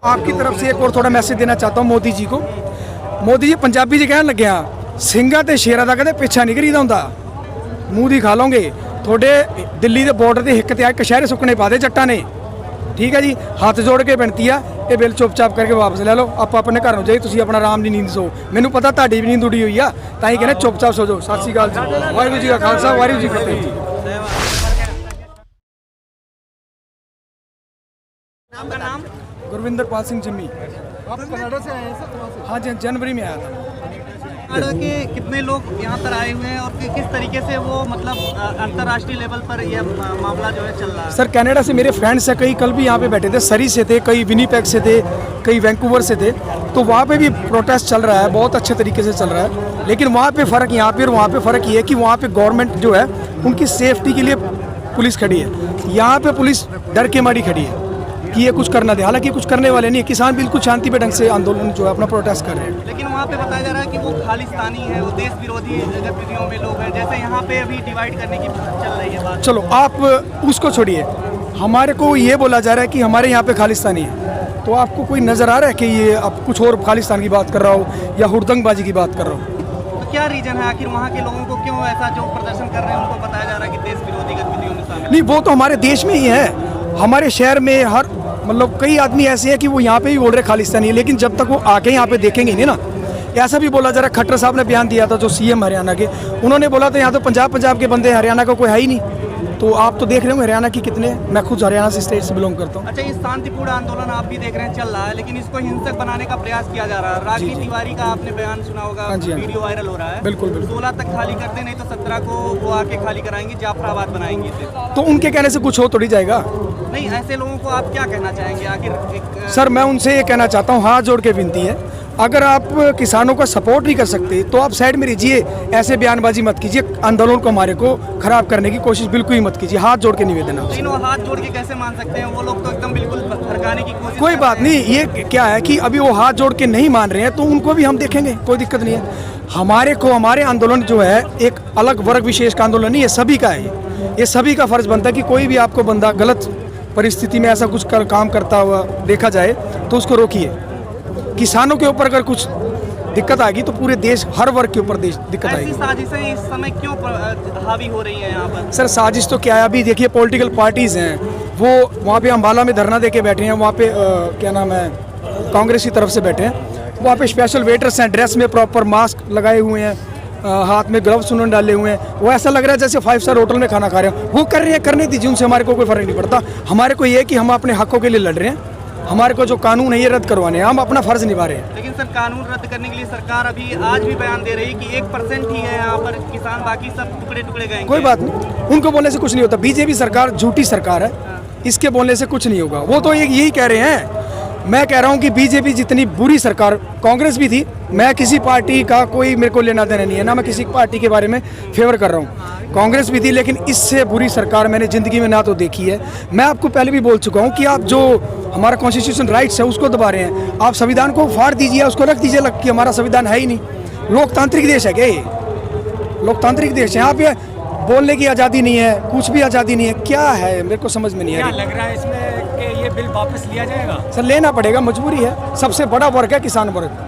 आपकी तरफ से एक और थोड़ा मैसेज देना चाहता हूँ मोदी जी को। मोदी जी पंजाबी जी कहन लगे ਸਿੰਘਾਂ ਤੇ ਸ਼ੇਰਾਂ ਦਾ ਕਦੇ ਪਿੱਛਾ ਨਹੀਂ ਕਰੀਦਾ ਹੁੰਦਾ, ਮੂੰਹ ਦੀ ਖਾ ਲਓਗੇ। ਤੁਹਾਡੇ ਦਿੱਲੀ ਦੇ ਬਾਰਡਰ ਦੇ ਹਿੱਕ ਤੇ ਆ ਕਸ਼ਹਿਰੇ ਸੁੱਕਣੇ ਪਾ ਦੇ ਜੱਟਾਂ ਨੇ, ਠੀਕ ਹੈ ਜੀ। ਹੱਥ ਜੋੜ ਕੇ ਬੇਨਤੀ ਆ, ਇਹ ਬਿੱਲ ਚੁੱਪਚਾਪ ਕਰਕੇ ਵਾਪਸ ਲੈ ਲਓ। ਆਪਾਂ ਆਪਣੇ ਘਰ ਨੂੰ ਜਾਈਏ, ਤੁਸੀਂ ਆਪਣਾ ਆਰਾਮ ਦੀ ਨੀਂਦ ਸੋ। ਮੈਨੂੰ ਪਤਾ ਤੁਹਾਡੀ ਵੀ ਨੀਂਦ ਉੜੀ ਹੋਈ ਆ, ਤਾਂ ਹੀ ਕਹਿੰਦੇ ਚੁੱਪਚਾਪ ਸੋ ਜਾਓ। ਸਤਿ ਸ਼੍ਰੀ ਅਕਾਲ ਜੀ, ਵਾਹਿਗੁਰੂ ਜੀ ਕਾ ਖਾਲਸਾ, ਵਾਹਿਗੁਰੂ ਜੀ ਕੀ ਫਤਿਹ ਜੀ। नाम? गुरविंदर पाल सिंह जम्मी। आप कनाडा से आए हैं सर? हाँ जी, जनवरी में आया था। कनाडा के कितने लोग यहाँ पर आए हुए हैं और किस तरीके से वो मतलब अंतर्राष्ट्रीय लेवल पर यह मामला जो है चल रहा है? सर कनाडा से मेरे फ्रेंड्स हैं, कई कल भी यहाँ पे बैठे थे, सरी से थे, कई विनीपेग से थे, कई वैंकूवर से थे। तो वहाँ पे भी प्रोटेस्ट चल रहा है, बहुत अच्छे तरीके से चल रहा है। लेकिन वहाँ पे फ़र्क यहाँ पे और वहाँ पे फ़र्क ये है कि वहाँ पे गवर्नमेंट जो है उनकी सेफ्टी के लिए पुलिस खड़ी है, यहाँ पे पुलिस डर के मारी खड़ी है कि ये कुछ करना दे। हालांकि कुछ करने वाले नहीं है, किसान बिल्कुल शांति पे ढंग से आंदोलन जो है अपना प्रोटेस्ट कर रहे हैं। लेकिन वहाँ पे बताया जा रहा है कि वो खालिस्तानी है, वो देश विरोधी गतिविधियों में लोग हैं, जैसे यहाँ पे अभी डिवाइड करने की चल रही है बात। चलो आप उसको छोड़िए, हमारे को ये बोला जा रहा है कि हमारे यहाँ पे खालिस्तानी है। तो आपको कोई नज़र आ रहा है कि ये अब कुछ और खालिस्तान की बात कर रहा हो या हुड़दंगबाजी की बात कर रहा हो? तो क्या रीजन है आखिर वहाँ के लोगों को क्यों ऐसा जो प्रदर्शन कर रहे हैं उनको बताया जा रहा है कि देश विरोधी गतिविधियों में शामिल? नहीं, वो तो हमारे देश में ही है, हमारे शहर में हर मतलब कई आदमी ऐसे हैं कि वो यहाँ पे भी बोल रहे खालिस्तानी है। लेकिन जब तक वो आके यहाँ पे देखेंगे नहीं ना, ऐसा भी बोला जा रहा है। खट्टर साहब ने बयान दिया था, जो सीएम हरियाणा के, उन्होंने बोला था यहाँ तो पंजाब के बंदे, हरियाणा का कोई है ही नहीं। तो आप तो देख रहे हो हरियाणा की कितने, मैं खुद हरियाणा से स्टेट से बिलोंग करता हूँ। अच्छा, ये शांतिपूर्ण आंदोलन आप भी देख रहे हैं चल रहा है, लेकिन इसको हिंसक बनाने का प्रयास किया जा रहा है। रागी तिवारी का आपने बयान सुना होगा, वीडियो वायरल हो रहा है। बिल्कुल बिल्कुल। 16 तक खाली करते, नहीं तो 17 को वो आके खाली कराएंगे, जाफराबाद बनाएंगे इसे। तो उनके कहने से कुछ हो थोड़ी जाएगा। नहीं, ऐसे लोगों को आप क्या कहना चाहेंगे आखिर? सर मैं उनसे ये कहना चाहता हूँ, हाथ जोड़ के विनती है, अगर आप किसानों का सपोर्ट नहीं कर सकते तो आप साइड में रहिए, ऐसे बयानबाजी मत कीजिए, आंदोलन को हमारे को खराब करने की कोशिश बिल्कुल ही मत कीजिए। हाथ जोड़ के निवेदन है। लेकिन वो हाथ जोड़ के कैसे मान सकते हैं? वो लोग तो एकदम बिल्कुल भड़काने की कोशिश। कोई बात नहीं, ये क्या है कि अभी वो हाथ जोड़ के नहीं मान रहे हैं तो उनको भी हम देखेंगे, कोई दिक्कत नहीं है। हमारे आंदोलन जो है एक अलग वर्ग विशेष का आंदोलन नहीं है, सभी का है। ये सभी का फर्ज बनता है कि कोई भी आपको बंदा गलत परिस्थिति में ऐसा कुछ काम करता हुआ देखा जाए तो उसको रोकिए। किसानों के ऊपर अगर कुछ दिक्कत आएगी तो पूरे देश, हर वर्ग के ऊपर दिक्कत आएगी। ऐसी साजिशें इस समय क्यों हावी हो रही हैं यहाँ पर? सर साजिश तो क्या है, अभी देखिए पॉलिटिकल पार्टीज़ हैं, वो वहाँ पे अम्बाला में धरना दे के बैठे हैं। वहाँ पे क्या नाम है, कांग्रेस की तरफ से बैठे हैं। वहाँ पे स्पेशल वेटर्स हैं, ड्रेस में प्रॉपर मास्क लगाए हुए हैं, हाथ में ग्लव्स उन्होंने डाले हुए हैं। वो ऐसा लग रहा है जैसे 5 स्टार होटल में खाना खा रहे हैं। वो कर रहे हैं, करने दीजिए, उनसे हमारे को कोई फ़र्क नहीं पड़ता। हमारे को ये है कि हम अपने हकों के लिए लड़ रहे हैं, हमारे को जो कानून है ये रद्द करवाने हैं, हम अपना फ़र्ज़ निभा रहे हैं। लेकिन सर कानून रद्द करने के लिए सरकार अभी आज भी बयान दे रही है कि 1% ही है यहाँ पर किसान, बाकी सब टुकड़े गए। कोई बात नहीं, उनको बोलने से कुछ नहीं होता। बीजेपी सरकार झूठी सरकार है, इसके बोलने से कुछ नहीं होगा। वो तो यही कह रहे हैं। मैं कह रहा हूँ कि बीजेपी जितनी बुरी सरकार, कांग्रेस भी थी, मैं किसी पार्टी का कोई मेरे को लेना देना नहीं है, ना मैं किसी पार्टी के बारे में फेवर कर रहा हूँ। कांग्रेस भी थी, लेकिन इससे बुरी सरकार मैंने ज़िंदगी में ना तो देखी है। मैं आपको पहले भी बोल चुका हूँ कि आप जो हमारा कॉन्स्टिट्यूशन राइट्स है उसको दबा रहे हैं। आप संविधान को फाड़ दीजिए, उसको रख दीजिए लग कि हमारा संविधान है ही नहीं। लोकतांत्रिक देश है क्या ये? लोकतांत्रिक देश है, यहाँ पे बोलने की आज़ादी नहीं है, कुछ भी आज़ादी नहीं है। क्या है मेरे को समझ में नहीं आ रही। क्या लग रहा है इसमें कि ये बिल वापस लिया जाएगा? सर लेना पड़ेगा, मजबूरी है। सबसे बड़ा वर्ग है किसान वर्ग।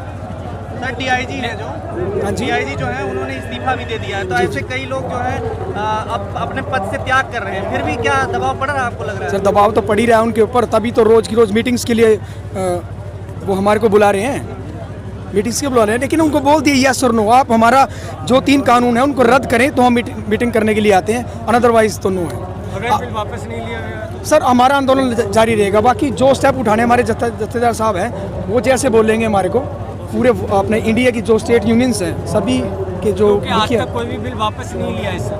सर डीआईजी है जो, हाँ जी, डीआईजी जो है उन्होंने इस्तीफा भी दे दिया है, तो ऐसे कई लोग जो है अब अपने पद से त्याग कर रहे हैं। फिर भी क्या दबाव पड़ रहा है आपको लग रहा है? सर दबाव तो पड़ ही रहा है उनके ऊपर, तभी तो रोज़ की रोज़ मीटिंग्स के लिए वो हमारे को बुला रहे हैं, मीटिंग्स के बुला रहे हैं। लेकिन उनको बोल दिए यस और नो, आप हमारा जो 3 कानून है उनको रद्द करें तो हम मीटिंग करने के लिए आते हैं, अनदरवाइज तो नो है। अगर बिल वापस नहीं लिया गया तो? सर हमारा आंदोलन जारी रहेगा। बाकी जो स्टेप उठाने हमारे जत्थेदार साहब हैं वो जैसे बोलेंगे, हमारे को पूरे अपने इंडिया की जो स्टेट यूनियंस हैं सभी के जो आज तक कोई भी बिल वापस नहीं लिया इससे,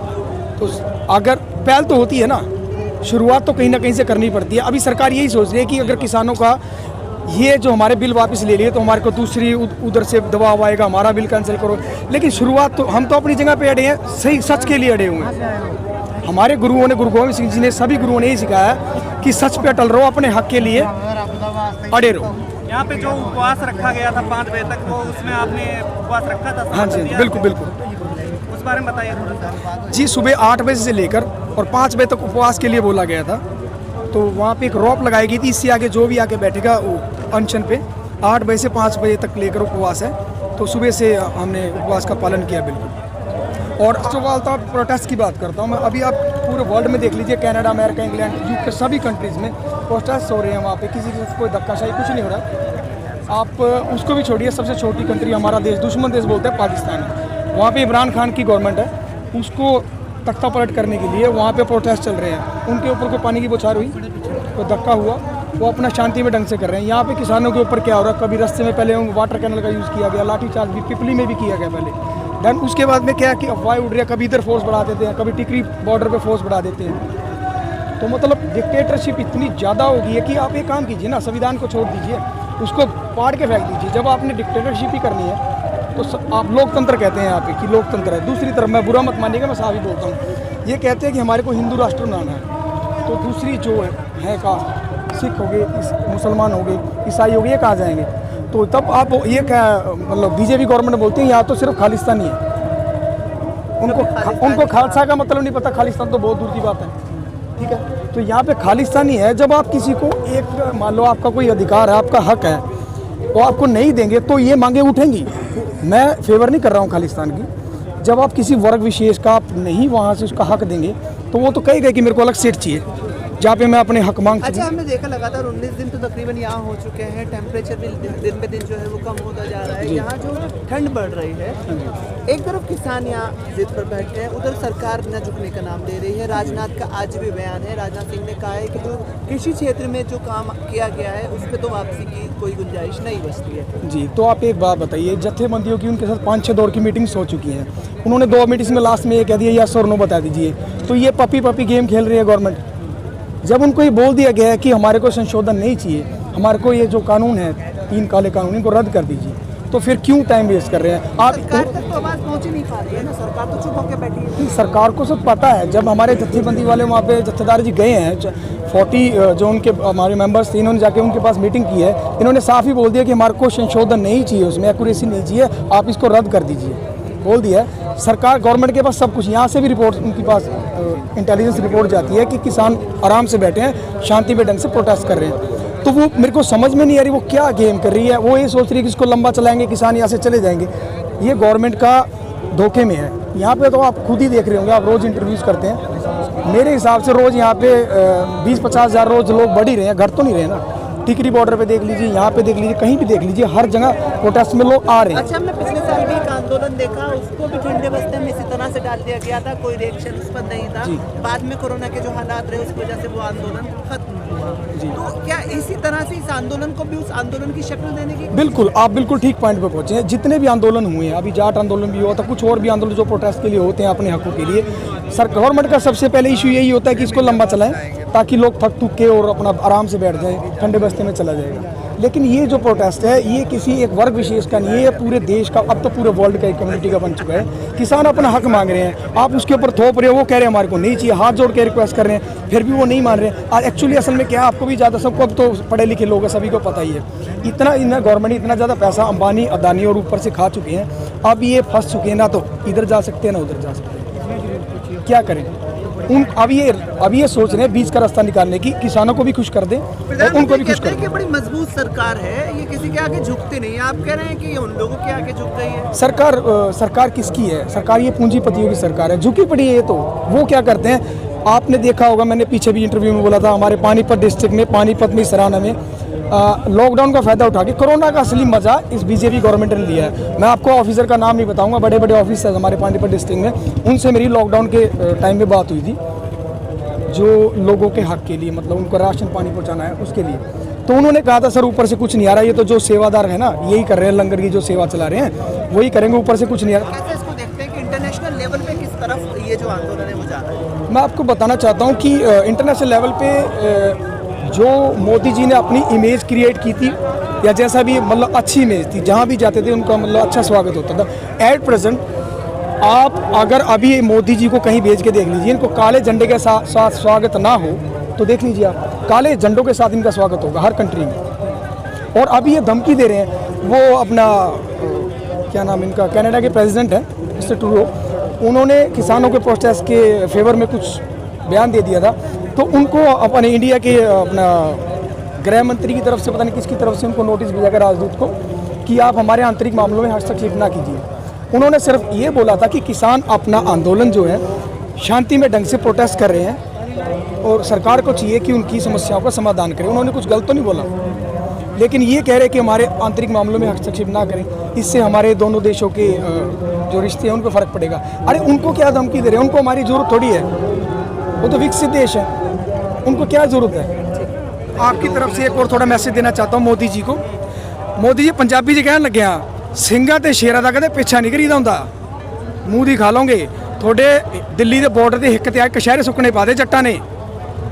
तो अगर पहल तो होती है ना, शुरुआत तो कहीं ना कहीं से करनी पड़ती है। अभी सरकार यही सोच रही है कि अगर किसानों का ये जो हमारे बिल वापस ले लिए तो हमारे को दूसरी उधर से दबाव आएगा, हमारा बिल कैंसिल करो। लेकिन शुरुआत तो हम तो अपनी जगह पे अड़े हैं, सही सच के लिए अड़े हुए हैं। हमारे गुरुओं ने, गुरु गोविंद सिंह जी ने, सभी गुरुओं ने यही सिखाया कि सच पे अटल रहो, अपने हक के लिए अड़े रहो। यहाँ पे जो उपवास रखा गया था 5 बजे तक, वो उसमें आपने उपवास रखा था? हाँ जी, बिल्कुल बिल्कुल। उस बारे में बताइए थोड़ा सा। जी सुबह 8 बजे से लेकर और 5 बजे तक उपवास के लिए बोला गया था। तो वहाँ पे एक रॉप लगाई गई थी, इससे आगे जो भी आके बैठेगा वो अनशन पे 8 बजे से 5 बजे तक लेकर उपवास है। तो सुबह से हमने उपवास का पालन किया बिल्कुल। और सवालता प्रोटेस्ट की बात करता हूँ मैं, अभी आप पूरे वर्ल्ड में देख लीजिए, कनाडा, अमेरिका, इंग्लैंड, यूके, सभी कंट्रीज़ में प्रोटेस्ट हो रहे हैं। वहाँ पे किसी के कोई धक्काशाही कुछ नहीं हो रहा। आप उसको भी छोड़िए, सबसे छोटी कंट्री हमारा देश, दुश्मन देश बोलते हैं, पाकिस्तान है। वहाँ पे इमरान खान की गवर्नमेंट है, उसको तख्ता पलट करने के लिए वहाँ पे प्रोटेस्ट चल रहे हैं। उनके ऊपर कोई पानी की बौछार हुई, कोई धक्का हुआ, वो अपना शांति में ढंग से कर रहे हैं। यहाँ पे किसानों के ऊपर क्या हो रहा है, कभी रास्ते में पहले वाटर कैनल का यूज़ किया गया, लाठीचार्ज भी पिपली में भी किया गया पहले। देन उसके बाद में क्या कि अफवाह उड़ रही है, कभी इधर फोर्स बढ़ा देते हैं, कभी टिकरी बॉर्डर पे फोर्स बढ़ा देते हैं। तो मतलब डिक्टेटरशिप इतनी ज़्यादा हो गई है कि आप एक काम कीजिए ना, संविधान को छोड़ दीजिए, उसको फाड़ के फेंक दीजिए। जब आपने डिक्टेटरशिप ही करनी है तो आप लोकतंत्र कहते हैं यहाँ पे कि लोकतंत्र है। दूसरी तरफ मैं बुरा मत मानिएगा, मैं साफ ही बोलता हूँ, ये कहते हैं कि हमारे को हिंदू राष्ट्र बनाना है, तो दूसरी जो है कास्ट, सिख हो गए, मुसलमान हो गए, ईसाई हो गए, ये कहाँ जाएंगे? तो तब आप ये क्या मतलब बीजेपी गवर्नमेंट बोलती है यहाँ तो सिर्फ खालिस्तानी है, उनको खालसा का मतलब नहीं पता, खालिस्तान तो बहुत दूर की बात है, ठीक है। तो यहाँ पे खालिस्तानी है, जब आप किसी को एक मान लो आपका कोई अधिकार है, आपका हक है, वो आपको नहीं देंगे तो ये मांगे उठेंगी। मैं फेवर नहीं कर रहा हूँ खालिस्तान की। जब आप किसी वर्ग विशेष का आप नहीं वहाँ से उसका हक देंगे तो वो तो कहेगा कि मेरे को अलग सीट चाहिए जहाँ पे मैं अपने हक मांग सकूं। अच्छा, हमने देखा लगातार 19 दिन तो तकरीबन यहाँ हो चुके हैं, टेम्परेचर भी दिन पे दिन जो है वो कम होता जा रहा है, यहाँ जो ठंड बढ़ रही है, एक तरफ किसान यहाँ जिद पर बैठे हैं, उधर सरकार न झुकने का नाम दे रही है। राजनाथ का आज भी बयान है, राजनाथ सिंह ने कहा है कि जो कृषि क्षेत्र में जो काम किया गया है उस पर तो वापसी की कोई गुंजाइश नहीं बचती है। जी, तो आप एक बात बताइए, जत्थेबंदियों की उनके साथ 5-6 दौर की मीटिंग्स हो चुकी हैं, उन्होंने 2 मीटिंग्स में लास्ट में ये कह दिया यस और नो बता दीजिए। तो ये पपी गेम खेल रही है गवर्नमेंट। जब उनको ये बोल दिया गया है कि हमारे को संशोधन नहीं चाहिए, हमारे को ये जो कानून है 3 काले कानून, इनको रद्द कर दीजिए, तो फिर क्यों टाइम वेस्ट कर रहे हैं आप? सरकार तक तो आवाज़ पहुँच ही नहीं पा रही है ना, सरकार तो चुप होकर बैठी है। सरकार को सब पता है। जब हमारे जत्थेबंदी वाले वहाँ पे जत्थेदार जी गए हैं, 40 जो उनके हमारे मेंबर्स थे, इन्होंने जाके उनके पास मीटिंग की है, इन्होंने साफ ही बोल दिया कि हमारे को संशोधन नहीं चाहिए, उसमें एक्यूरेसी नहीं चाहिए, आप इसको रद्द कर दीजिए, बोल दिया है। सरकार गवर्नमेंट के पास सब कुछ, यहाँ से भी रिपोर्ट उनके पास इंटेलिजेंस रिपोर्ट जाती है कि किसान आराम से बैठे हैं, शांति में ढंग से प्रोटेस्ट कर रहे हैं। तो वो मेरे को समझ में नहीं आ रही वो क्या गेम कर रही है। वो ये सोच रही है कि इसको लंबा चलाएंगे, किसान यहाँ से चले जाएंगे। ये गवर्नमेंट का धोखे में है। यहाँ पे तो आप खुद ही देख रहे होंगे, आप रोज़ इंटरव्यूज़ करते हैं, मेरे हिसाब से रोज़ यहाँ पे 20-50 हज़ार रोज़ लोग बढ़ ही रहे हैं, घट तो नहीं रहे ना। टिकरी बॉर्डर पे देख लीजिए, यहाँ पे देख लीजिए, कहीं भी देख लीजिए, हर जगह प्रोटेस्ट में लोग आ रहे हैं। अच्छा, हमने पिछले साल भी एक आंदोलन देखा, उसको भी ठंडे बस्ते में इसी तरह से डाल दिया गया था, कोई रिएक्शन उस पर नहीं था। बाद में कोरोना के जो हालात रहे उस वजह से वो आंदोलन खत्म हुआ। तो क्या इसी तरह से इस आंदोलन को भी उस आंदोलन की शक्ल देने की? बिल्कुल, आप बिल्कुल ठीक पॉइंट पे पहुंचे हैं। जितने भी आंदोलन हुए हैं, अभी जाट आंदोलन भी हुआ था, कुछ और भी आंदोलन जो प्रोटेस्ट के लिए होते हैं अपने हकों के लिए, सर गवर्नमेंट का सबसे पहले इशू यही होता है कि इसको लंबा चलाएं ताकि लोग थक थुक के और अपना आराम से बैठ जाएं, ठंडे बस्ते में चला जाएगा। लेकिन ये जो प्रोटेस्ट है ये किसी एक वर्ग विशेष का नहीं है, ये पूरे देश का, अब तो पूरे वर्ल्ड का एक कम्युनिटी का बन चुका है। किसान अपना हक मांग रहे हैं, आप उसके ऊपर थोप रहे हो, वो कह रहे हैं हमारे को नहीं चाहिए, हाथ जोड़ के रिक्वेस्ट कर रहे हैं, फिर भी वो नहीं मान रहे हैं। एक्चुअली असल में क्या, आपको भी ज़्यादा, सबको अब तो पढ़े लिखे लोग हैं, सभी को पता ही है, इतना गवर्नमेंट इतना ज़्यादा पैसा अंबानी अदानी और ऊपर से खा चुके हैं, अब ये फंस चुके हैं, ना तो इधर जा सकते हैं ना उधर जा सकते हैं। क्या करें? अब ये सोच रहे हैं बीच का रास्ता निकालने की, किसानों को भी खुश कर दें और उनको भी खुश कर दें। बड़ी मजबूत सरकार है, ये किसी के आगे झुकते नहीं। आप कह रहे हैं कि ये उन लोगों के आगे झुक रही है। सरकार किसकी है? सरकार ये पूंजीपतियों की सरकार है, झुकी पड़ी है ये। तो वो क्या करते हैं, आपने देखा होगा, मैंने पीछे भी इंटरव्यू में बोला था, हमारे पानीपत डिस्ट्रिक्ट में, पानीपत में, सराना में लॉकडाउन का फायदा उठा के कोरोना का असली मजा इस बीजेपी गवर्नमेंट ने लिया है। मैं आपको ऑफिसर का नाम नहीं बताऊंगा, बड़े बड़े ऑफिसर हमारे पानीपत डिस्ट्रिक्ट में, उनसे मेरी लॉकडाउन के टाइम में बात हुई थी, जो लोगों के हक के लिए, मतलब उनको राशन पानी पहुंचाना है उसके लिए। तो उन्होंने कहा था सर ऊपर से कुछ नहीं आ रहा, ये तो जो सेवादार है ना यही कर रहे हैं, लंगर की जो सेवा चला रहे हैं वही करेंगे, ऊपर से कुछ नहीं आ रहा। कैसे इसको देखते हैं कि इंटरनेशनल लेवल पे किस तरफ ये जो आंदोलन है वो जा रहा है? मैं आपको बताना चाहता हूँ कि इंटरनेशनल लेवल पे जो मोदी जी ने अपनी इमेज क्रिएट की थी, या जैसा भी मतलब अच्छी इमेज थी, जहाँ भी जाते थे उनका मतलब अच्छा स्वागत होता था। एट प्रेजेंट आप अगर अभी मोदी जी को कहीं भेज के देख लीजिए, इनको काले झंडे के साथ स्वागत ना हो तो देख लीजिए आप, काले झंडों के साथ इनका स्वागत होगा हर कंट्री में। और अभी ये धमकी दे रहे हैं, वो अपना क्या नाम इनका, कनाडा के प्रेसिडेंट है मिस्टर ट्रूडो, उन्होंने किसानों के प्रोटेस्ट के फेवर में कुछ बयान दे दिया था तो उनको अपने इंडिया के अपना गृह मंत्री की तरफ से पता नहीं किसकी तरफ से उनको नोटिस भेजा गया राजदूत को कि आप हमारे आंतरिक मामलों में हस्तक्षेप ना कीजिए। उन्होंने सिर्फ ये बोला था कि किसान अपना आंदोलन जो है शांति में ढंग से प्रोटेस्ट कर रहे हैं और सरकार को चाहिए कि उनकी समस्याओं का समाधान करें। उन्होंने कुछ गलत तो नहीं बोला, लेकिन ये कह रहे कि हमारे आंतरिक मामलों में हस्तक्षेप ना करें, इससे हमारे दोनों देशों के जो रिश्ते हैं उन पर फ़र्क पड़ेगा। अरे उनको क्या धमकी दे रहे हैं? उनको हमारी ज़रूरत थोड़ी है, वो तो विकसित देश है, उनको क्या ज़रूरत है। आपकी तरफ से एक और थोड़ा मैसेज देना चाहता हूँ मोदी जी को। मोदी जी पंजाबी जी कहने लगे हैं ਸਿੰਘਾਂ ਤੇ ਸ਼ੇਰਾਂ ਦਾ ਕਦੇ ਪਿੱਛਾ ਨਹੀਂ ਕਰੀਦਾ ਹੁੰਦਾ, ਮੂੰਹ ਦੀ ਖਾ ਲਓਗੇ। ਤੁਹਾਡੇ ਦਿੱਲੀ ਦੇ ਬਾਰਡਰ ਦੇ ਹਿੱਕ ਤੇ ਆ ਕਸ਼ਹਿਰੇ ਸੁੱਕਣੇ ਪਾ ਦੇ ਜੱਟਾਂ ਨੇ,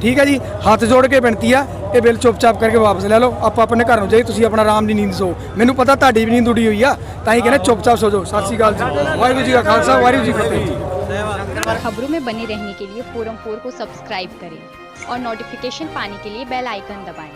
ਠੀਕ ਹੈ ਜੀ। ਹੱਥ ਜੋੜ ਕੇ ਬੇਨਤੀ ਆ, ਇਹ ਬਿੱਲ ਚੁੱਪਚਾਪ ਕਰਕੇ ਵਾਪਸ ਲੈ ਲਓ, ਆਪਾਂ ਆਪਣੇ ਘਰ ਨੂੰ ਜਾਈਏ। ਤੁਸੀਂ ਆਪਣਾ ਆਰਾਮ ਦੀ ਨੀਂਦ ਸੋ, ਮੈਨੂੰ ਪਤਾ ਤੁਹਾਡੀ ਵੀ ਨੀਂਦ ਉੜੀ ਹੋਈ ਆ, ਤਾਂ ਹੀ ਕਹਿੰਦੇ ਚੁੱਪਚਾਪ ਸੋ ਜਾਓ। ਸਤਿ ਸ਼੍ਰੀ ਅਕਾਲ ਜੀ, ਵਾਹਿਗੁਰੂ ਜੀ ਕਾ ਖਾਲਸਾ, ਵਾਹਿਗੁਰੂ ਜੀ ਕੀ ਫਤਿਹ। खबरों में बने रहने के लिए फोरम 4 को सब्सक्राइब करें और नोटिफिकेशन पाने के लिए बेल आइकन दबाएं।